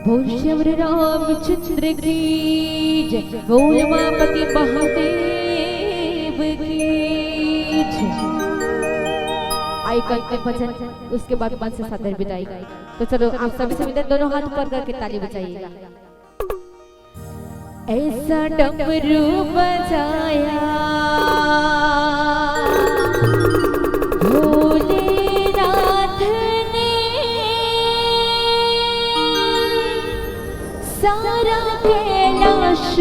बोल श्री रामचंद्र की जय, बोल उमापति महादेव की जय। आई करते भजन, उसके बाद मन से सादर विदाई। तो चलो आप सभी से विदाई, दोनों हाथ ऊपर करके ताली बजाइएगा। ऐसा डमरू बजाया भोलेनाथ ने, सारा कैलाश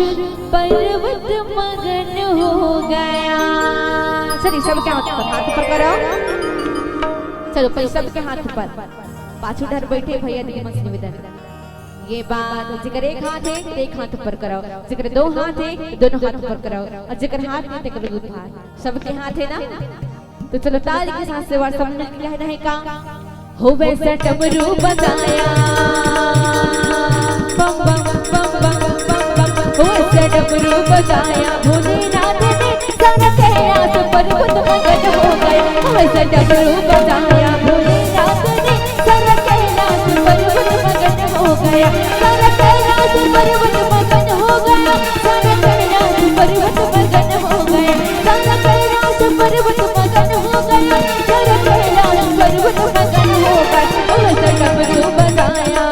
पर्वत मगन हो गया। चलिए सबके हाथ ऊपर करो। चलो पहले सबके हाथ ऊपर, पाछू डर बैठे भैया दीदी मस्त निवेदन। ये बात जिगर एक हाथ है एक हाथ ऊपर कराओ, जिगर दो हाथ है दोनों हाथ ऊपर कराओ, और जिगर हाथ नहीं तो करो हाथ। सबके हाथ है ना? तो चलो ताली के साथ से वार सबने कहना है का हो वैसा डमरू बजाया, बम बम बम बम बम बम, हो वैसा डमरू बजाया भोलेनाथ ने, सारा कैलाश पर्वत मगन हो गया। हो वैसा डमरू बजाया भोलेनाथ ने, सारा कैलाश पर्वत मगन हो गया। सारा कैलाश पर्वत मगन हो गया, सारा कैलाश पर्वत मगन हो गया, सारा कैलाश पर्वत मगन हो गया, सारा कैलाश पर्वत मगन हो गया। ओ वैसा डमरू बजाया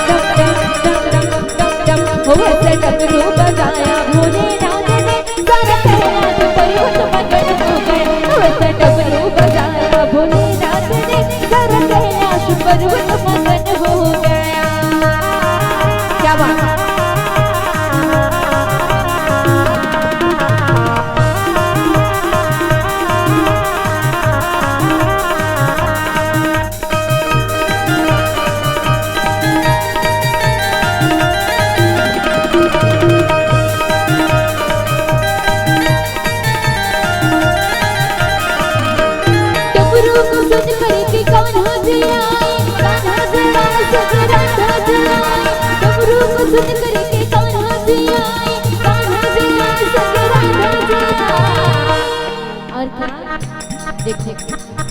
डम डम डम डम डम, ओ वैसा डमरू बजाया भोलेनाथ ने, सारा कैलाश पर्वत मगन हो गया। ओ वैसा डमरू बजाया भोलेनाथ ने, सारा कैलाश पर्वत मगन हो गया। क्या बात है?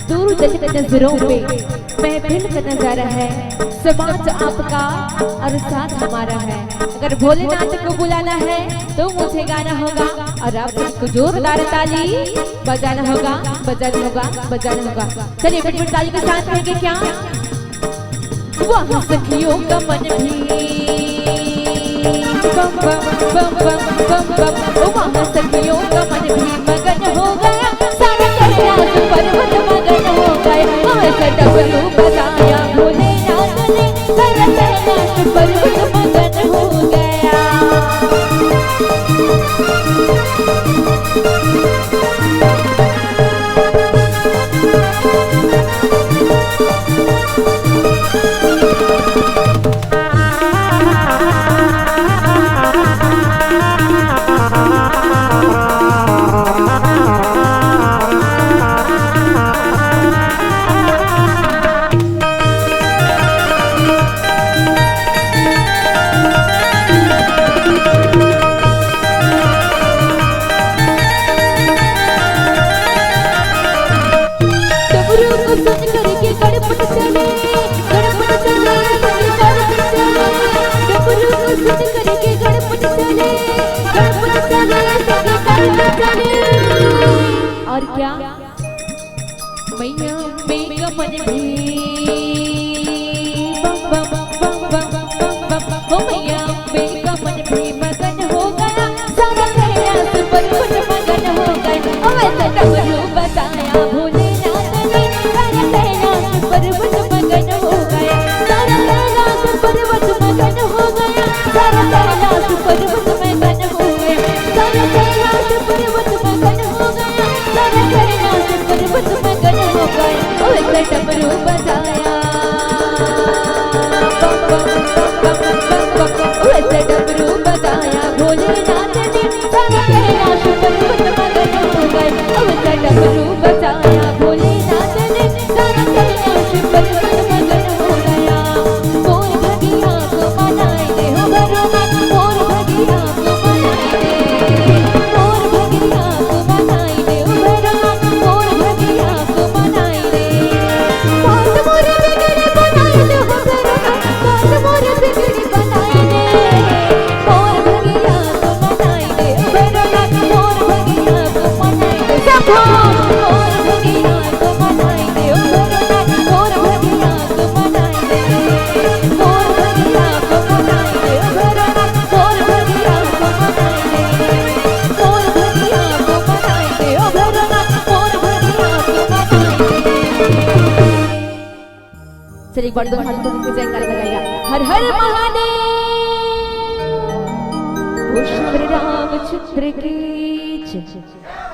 दूर देखते नजरों पे महफिल का नजारा है, समाज आपका और साथ हमारा है। अगर भोलेनाथ को बुलाना है तो मुझे गाना होगा, और आपको जोरदार ताली बजाना होगा, बजाना होगा, बजाना होगा। चलिए बिल्कुल ताली के साथ रहेंगे क्या? वहाँ सखियों का मन भी बम बम बम बम बम बम, वहाँ सखियों का मन भी मगन हो गया। सारा कैलाश पर्वत मगन हो गया। वैसा डमरू बजाया भोलेनाथ ने, सारा कैलाश पर्वत मगन हो गया। और क्या मैया मेरा मन भी बम बम बम बम बम बम, हो मैया मेरा मन भी मगन हो गया। सारा कैलाश पर्वत मगन हो गया। ओ वैसा डमरू बजाया भोलेनाथ ने, सारा कैलाश पर्वत मगन हो गया। सारा कैलाश पर्वत मगन हो गया, सारा कैलाश पर्वत मगन हो गया, सारा कैलाश पर्वत मगन हो गया, सारा कैलाश पर्वत मगन हो गया। ओ वैसा डमरू बजाया बम बम बम बम बम बम, ओ वैसा डमरू बजाया भोलेनाथ ने, सारा कैलाश पर्वत मगन हो गया। ओ वैसा डमरू बजाया भोलेनाथ ने, सारा कैलाश पर्वत मगन हो गया। मोर भगिया को मनाए दे हो भरोगा, मोर भगिया को मनाए दे, मोर भगिया को मनाए दे हो भरोगा, मोर भगिया को मनाए दे। मोर चलिए एक बार दोनों हाथों को जयकार लगाइए। हर हर महादेव। श्री रामचंद्र की जय।